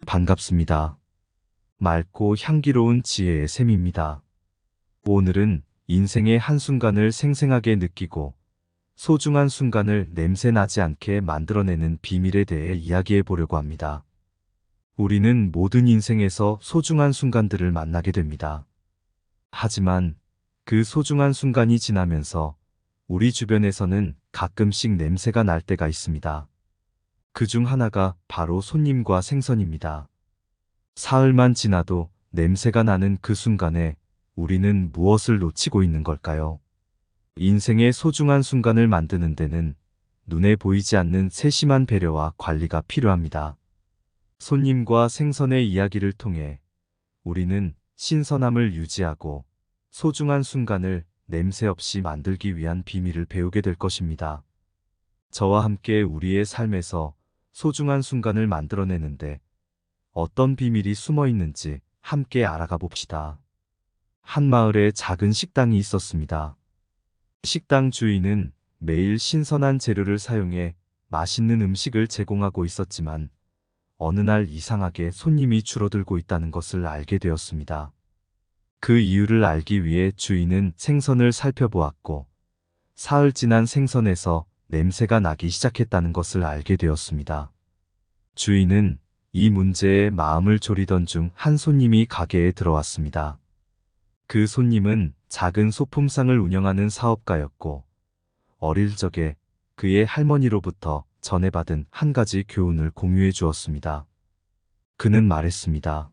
반갑습니다. 맑고 향기로운 지혜의 샘입니다. 오늘은 인생의 한순간을 생생하게 느끼고 소중한 순간을 냄새나지 않게 만들어내는 비밀에 대해 이야기해 보려고 합니다. 우리는 모든 인생에서 소중한 순간들을 만나게 됩니다. 하지만 그 소중한 순간이 지나면서 우리 주변에서는 가끔씩 냄새가 날 때가 있습니다. 그 중 하나가 바로 손님과 생선입니다. 사흘만 지나도 냄새가 나는 그 순간에 우리는 무엇을 놓치고 있는 걸까요? 인생의 소중한 순간을 만드는 데는 눈에 보이지 않는 세심한 배려와 관리가 필요합니다. 손님과 생선의 이야기를 통해 우리는 신선함을 유지하고 소중한 순간을 냄새 없이 만들기 위한 비밀을 배우게 될 것입니다. 저와 함께 우리의 삶에서 소중한 순간을 만들어내는데 어떤 비밀이 숨어 있는지 함께 알아가 봅시다. 한 마을에 작은 식당이 있었습니다. 식당 주인은 매일 신선한 재료를 사용해 맛있는 음식을 제공하고 있었지만 어느 날 이상하게 손님이 줄어들고 있다는 것을 알게 되었습니다. 그 이유를 알기 위해 주인은 생선을 살펴보았고 사흘 지난 생선에서 냄새가 나기 시작했다는 것을 알게 되었습니다. 주인은 이 문제에 마음을 졸이던 중 한 손님이 가게에 들어왔습니다. 그 손님은 작은 소품상을 운영하는 사업가였고 어릴 적에 그의 할머니로부터 전해받은 한 가지 교훈을 공유해 주었습니다. 그는 말했습니다.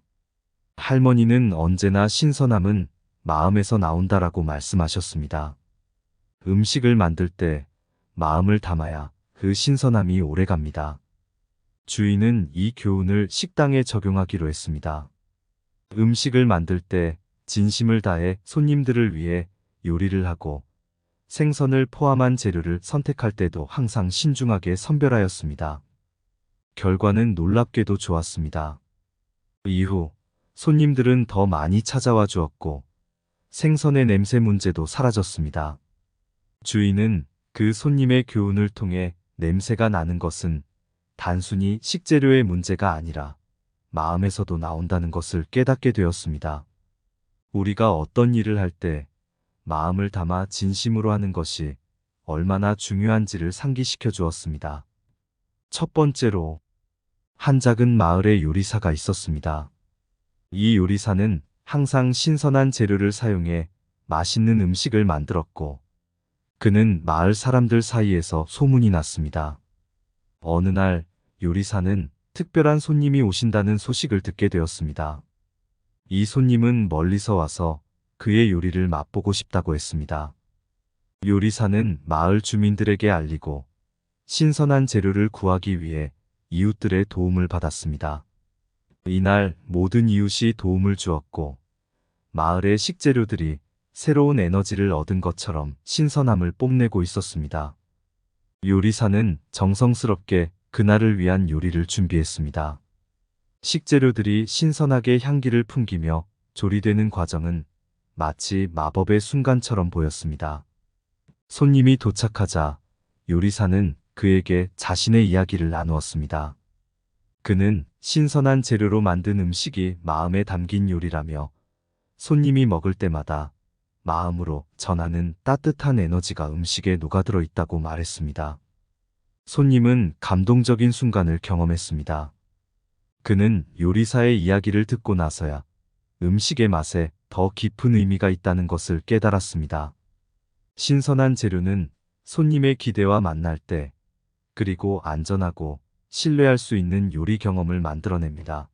할머니는 언제나 신선함은 마음에서 나온다라고 말씀하셨습니다. 음식을 만들 때 마음을 담아야 그 신선함이 오래갑니다. 주인은 이 교훈을 식당에 적용하기로 했습니다. 음식을 만들 때 진심을 다해 손님들을 위해 요리를 하고 생선을 포함한 재료를 선택할 때도 항상 신중하게 선별하였습니다. 결과는 놀랍게도 좋았습니다. 이후 손님들은 더 많이 찾아와 주었고 생선의 냄새 문제도 사라졌습니다. 주인은 그 손님의 교훈을 통해 냄새가 나는 것은 단순히 식재료의 문제가 아니라 마음에서도 나온다는 것을 깨닫게 되었습니다. 우리가 어떤 일을 할 때 마음을 담아 진심으로 하는 것이 얼마나 중요한지를 상기시켜 주었습니다. 첫 번째로, 한 작은 마을에 요리사가 있었습니다. 이 요리사는 항상 신선한 재료를 사용해 맛있는 음식을 만들었고 그는 마을 사람들 사이에서 소문이 났습니다. 어느 날 요리사는 특별한 손님이 오신다는 소식을 듣게 되었습니다. 이 손님은 멀리서 와서 그의 요리를 맛보고 싶다고 했습니다. 요리사는 마을 주민들에게 알리고 신선한 재료를 구하기 위해 이웃들의 도움을 받았습니다. 이날 모든 이웃이 도움을 주었고 마을의 식재료들이 새로운 에너지를 얻은 것처럼 신선함을 뽐내고 있었습니다. 요리사는 정성스럽게 그날을 위한 요리를 준비했습니다. 식재료들이 신선하게 향기를 풍기며 조리되는 과정은 마치 마법의 순간처럼 보였습니다. 손님이 도착하자 요리사는 그에게 자신의 이야기를 나누었습니다. 그는 신선한 재료로 만든 음식이 마음에 담긴 요리라며 손님이 먹을 때마다 마음으로 전하는 따뜻한 에너지가 음식에 녹아들어 있다고 말했습니다. 손님은 감동적인 순간을 경험했습니다. 그는 요리사의 이야기를 듣고 나서야 음식의 맛에 더 깊은 의미가 있다는 것을 깨달았습니다. 신선한 재료는 손님의 기대와 만날 때, 그리고 안전하고 신뢰할 수 있는 요리 경험을 만들어냅니다.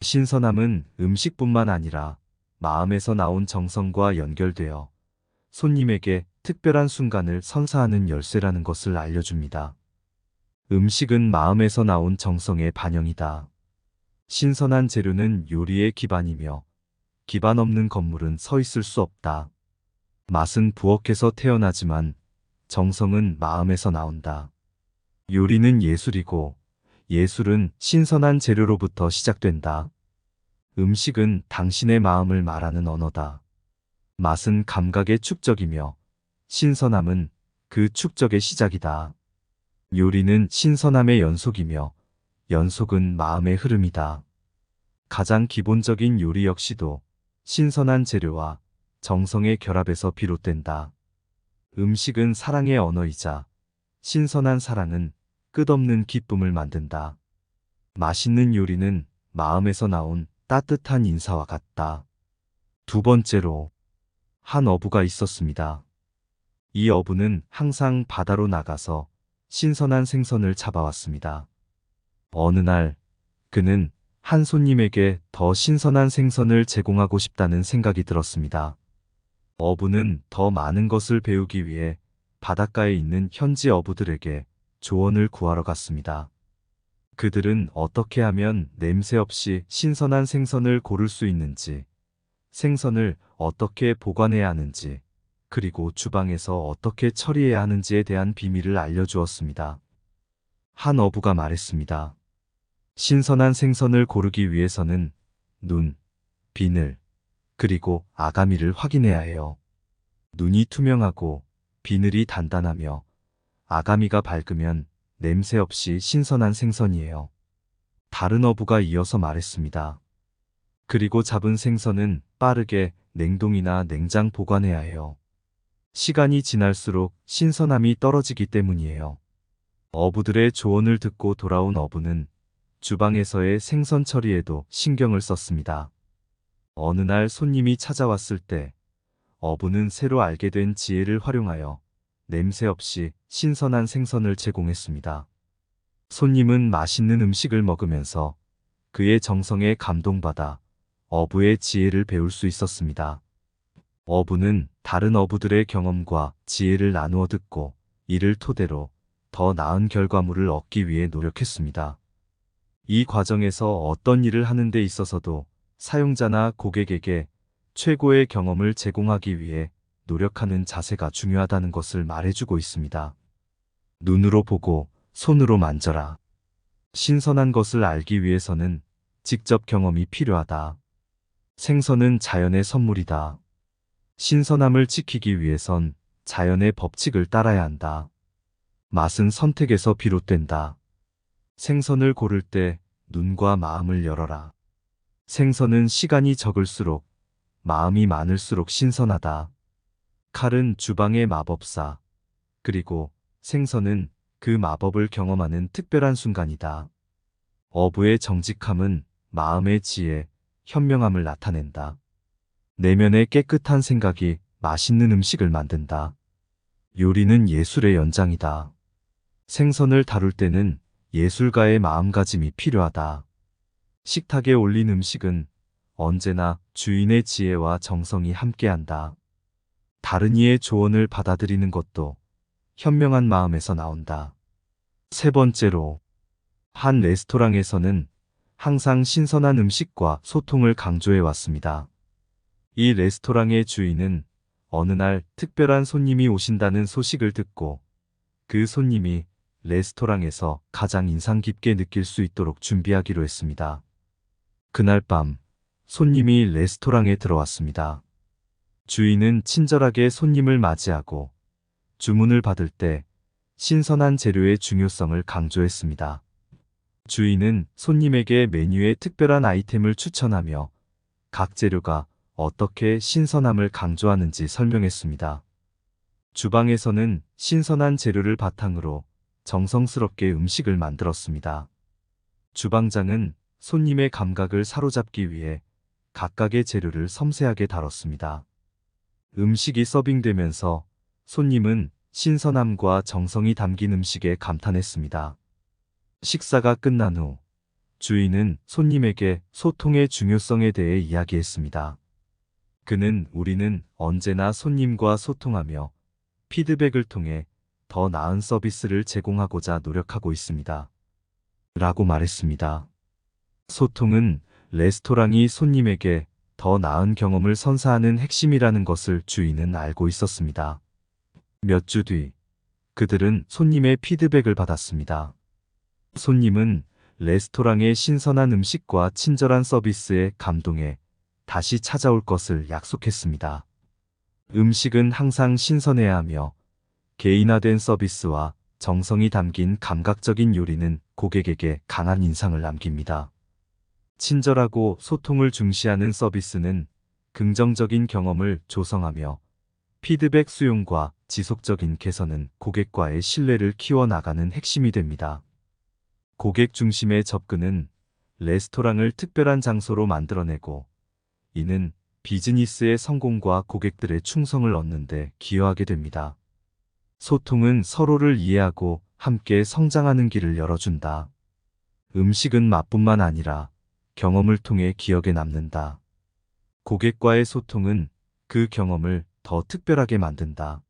신선함은 음식뿐만 아니라 마음에서 나온 정성과 연결되어 손님에게 특별한 순간을 선사하는 열쇠라는 것을 알려줍니다. 음식은 마음에서 나온 정성의 반영이다. 신선한 재료는 요리의 기반이며 기반 없는 건물은 서 있을 수 없다. 맛은 부엌에서 태어나지만 정성은 마음에서 나온다. 요리는 예술이고 예술은 신선한 재료로부터 시작된다. 음식은 당신의 마음을 말하는 언어다. 맛은 감각의 축적이며 신선함은 그 축적의 시작이다. 요리는 신선함의 연속이며 연속은 마음의 흐름이다. 가장 기본적인 요리 역시도 신선한 재료와 정성의 결합에서 비롯된다. 음식은 사랑의 언어이자 신선한 사랑은 끝없는 기쁨을 만든다. 맛있는 요리는 마음에서 나온 따뜻한 인사와 같다. 두 번째로, 한 어부가 있었습니다. 이 어부는 항상 바다로 나가서 신선한 생선을 잡아왔습니다. 어느 날, 그는 한 손님에게 더 신선한 생선을 제공하고 싶다는 생각이 들었습니다. 어부는 더 많은 것을 배우기 위해 바닷가에 있는 현지 어부들에게 조언을 구하러 갔습니다. 그들은 어떻게 하면 냄새 없이 신선한 생선을 고를 수 있는지, 생선을 어떻게 보관해야 하는지, 그리고 주방에서 어떻게 처리해야 하는지에 대한 비밀을 알려주었습니다. 한 어부가 말했습니다. 신선한 생선을 고르기 위해서는 눈, 비늘, 그리고 아가미를 확인해야 해요. 눈이 투명하고 비늘이 단단하며 아가미가 밝으면 냄새 없이 신선한 생선이에요. 다른 어부가 이어서 말했습니다. 그리고 잡은 생선은 빠르게 냉동이나 냉장 보관해야 해요. 시간이 지날수록 신선함이 떨어지기 때문이에요. 어부들의 조언을 듣고 돌아온 어부는 주방에서의 생선 처리에도 신경을 썼습니다. 어느 날 손님이 찾아왔을 때 어부는 새로 알게 된 지혜를 활용하여 냄새 없이 신선한 생선을 제공했습니다. 손님은 맛있는 음식을 먹으면서 그의 정성에 감동받아 어부의 지혜를 배울 수 있었습니다. 어부는 다른 어부들의 경험과 지혜를 나누어 듣고 이를 토대로 더 나은 결과물을 얻기 위해 노력했습니다. 이 과정에서 어떤 일을 하는 데 있어서도 사용자나 고객에게 최고의 경험을 제공하기 위해 노력하는 자세가 중요하다는 것을 말해주고 있습니다. 눈으로 보고 손으로 만져라. 신선한 것을 알기 위해서는 직접 경험이 필요하다. 생선은 자연의 선물이다. 신선함을 지키기 위해선 자연의 법칙을 따라야 한다. 맛은 선택에서 비롯된다. 생선을 고를 때 눈과 마음을 열어라. 생선은 시간이 적을수록 마음이 많을수록 신선하다. 칼은 주방의 마법사, 그리고 생선은 그 마법을 경험하는 특별한 순간이다. 어부의 정직함은 마음의 지혜, 현명함을 나타낸다. 내면의 깨끗한 생각이 맛있는 음식을 만든다. 요리는 예술의 연장이다. 생선을 다룰 때는 예술가의 마음가짐이 필요하다. 식탁에 올린 음식은 언제나 주인의 지혜와 정성이 함께한다. 다른 이의 조언을 받아들이는 것도 현명한 마음에서 나온다. 세 번째로, 한 레스토랑에서는 항상 신선한 음식과 소통을 강조해 왔습니다. 이 레스토랑의 주인은 어느 날 특별한 손님이 오신다는 소식을 듣고 그 손님이 레스토랑에서 가장 인상 깊게 느낄 수 있도록 준비하기로 했습니다. 그날 밤, 손님이 레스토랑에 들어왔습니다. 주인은 친절하게 손님을 맞이하고 주문을 받을 때 신선한 재료의 중요성을 강조했습니다. 주인은 손님에게 메뉴에 특별한 아이템을 추천하며 각 재료가 어떻게 신선함을 강조하는지 설명했습니다. 주방에서는 신선한 재료를 바탕으로 정성스럽게 음식을 만들었습니다. 주방장은 손님의 감각을 사로잡기 위해 각각의 재료를 섬세하게 다뤘습니다. 음식이 서빙되면서 손님은 신선함과 정성이 담긴 음식에 감탄했습니다. 식사가 끝난 후 주인은 손님에게 소통의 중요성에 대해 이야기했습니다. 그는 우리는 언제나 손님과 소통하며 피드백을 통해 더 나은 서비스를 제공하고자 노력하고 있습니다. 라고 말했습니다. 소통은 레스토랑이 손님에게 더 나은 경험을 선사하는 핵심이라는 것을 주인은 알고 있었습니다. 몇 주 뒤, 그들은 손님의 피드백을 받았습니다. 손님은 레스토랑의 신선한 음식과 친절한 서비스에 감동해 다시 찾아올 것을 약속했습니다. 음식은 항상 신선해야 하며 개인화된 서비스와 정성이 담긴 감각적인 요리는 고객에게 강한 인상을 남깁니다. 친절하고 소통을 중시하는 서비스는 긍정적인 경험을 조성하며 피드백 수용과 지속적인 개선은 고객과의 신뢰를 키워나가는 핵심이 됩니다. 고객 중심의 접근은 레스토랑을 특별한 장소로 만들어내고, 이는 비즈니스의 성공과 고객들의 충성을 얻는 데 기여하게 됩니다. 소통은 서로를 이해하고 함께 성장하는 길을 열어준다. 음식은 맛뿐만 아니라 경험을 통해 기억에 남는다. 고객과의 소통은 그 경험을 더 특별하게 만든다.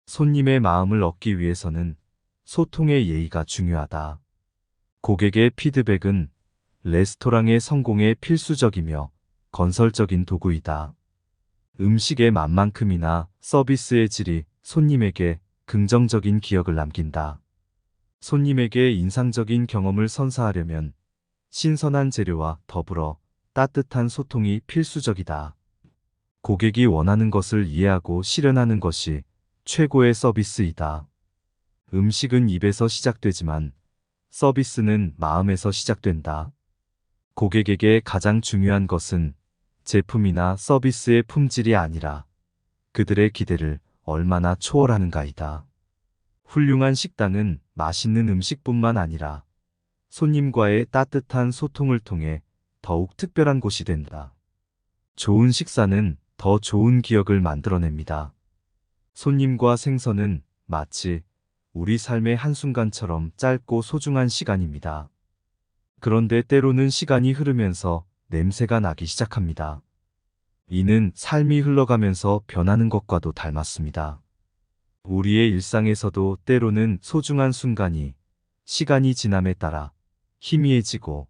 손님의 마음을 얻기 위해서는 소통의 예의가 중요하다. 고객의 피드백은 레스토랑의 성공에 필수적이며 건설적인 도구이다. 음식의 맛만큼이나 서비스의 질이 손님에게 긍정적인 기억을 남긴다. 손님에게 인상적인 경험을 선사하려면 신선한 재료와 더불어 따뜻한 소통이 필수적이다. 고객이 원하는 것을 이해하고 실현하는 것이 최고의 서비스이다. 음식은 입에서 시작되지만 서비스는 마음에서 시작된다. 고객에게 가장 중요한 것은 제품이나 서비스의 품질이 아니라 그들의 기대를 얼마나 초월하는가이다. 훌륭한 식당은 맛있는 음식뿐만 아니라 손님과의 따뜻한 소통을 통해 더욱 특별한 곳이 된다. 좋은 식사는 더 좋은 기억을 만들어냅니다. 손님과 생선은 마치 우리 삶의 한순간처럼 짧고 소중한 시간입니다. 그런데 때로는 시간이 흐르면서 냄새가 나기 시작합니다. 이는 삶이 흘러가면서 변하는 것과도 닮았습니다. 우리의 일상에서도 때로는 소중한 순간이 시간이 지남에 따라 희미해지고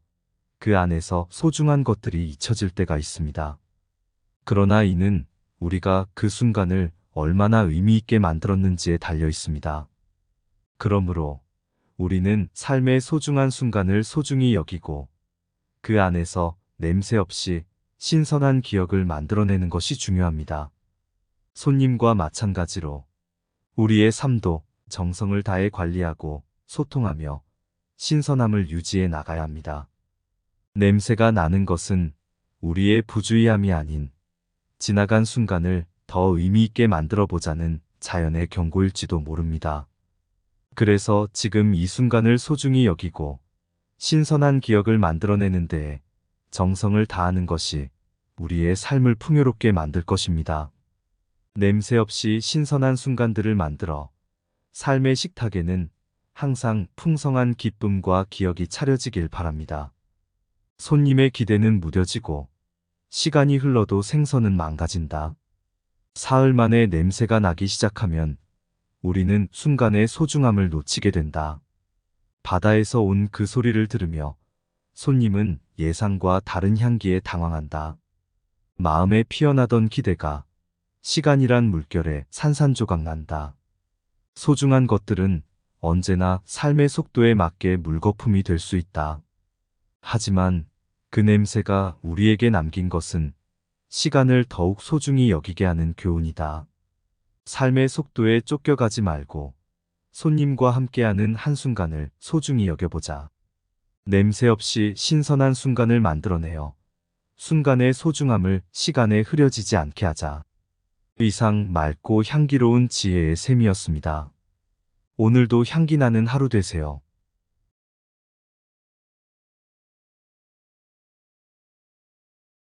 그 안에서 소중한 것들이 잊혀질 때가 있습니다. 그러나 이는 우리가 그 순간을 얼마나 의미 있게 만들었는지에 달려 있습니다. 그러므로 우리는 삶의 소중한 순간을 소중히 여기고 그 안에서 냄새 없이 신선한 기억을 만들어내는 것이 중요합니다. 손님과 마찬가지로 우리의 삶도 정성을 다해 관리하고 소통하며 신선함을 유지해 나가야 합니다. 냄새가 나는 것은 우리의 부주의함이 아닌 지나간 순간을 더 의미 있게 만들어 보자는 자연의 경고일지도 모릅니다. 그래서 지금 이 순간을 소중히 여기고 신선한 기억을 만들어내는 데에 정성을 다하는 것이 우리의 삶을 풍요롭게 만들 것입니다. 냄새 없이 신선한 순간들을 만들어 삶의 식탁에는 항상 풍성한 기쁨과 기억이 차려지길 바랍니다. 손님의 기대는 무뎌지고 시간이 흘러도 생선은 망가진다. 사흘 만에 냄새가 나기 시작하면 우리는 순간의 소중함을 놓치게 된다. 바다에서 온 그 소리를 들으며 손님은 예상과 다른 향기에 당황한다. 마음에 피어나던 기대가 시간이란 물결에 산산조각 난다. 소중한 것들은 언제나 삶의 속도에 맞게 물거품이 될 수 있다. 하지만 그 냄새가 우리에게 남긴 것은 시간을 더욱 소중히 여기게 하는 교훈이다. 삶의 속도에 쫓겨가지 말고 손님과 함께하는 한순간을 소중히 여겨보자. 냄새 없이 신선한 순간을 만들어내어 순간의 소중함을 시간에 흐려지지 않게 하자. 이상 맑고 향기로운 지혜의 샘이었습니다. 오늘도 향기 나는 하루 되세요.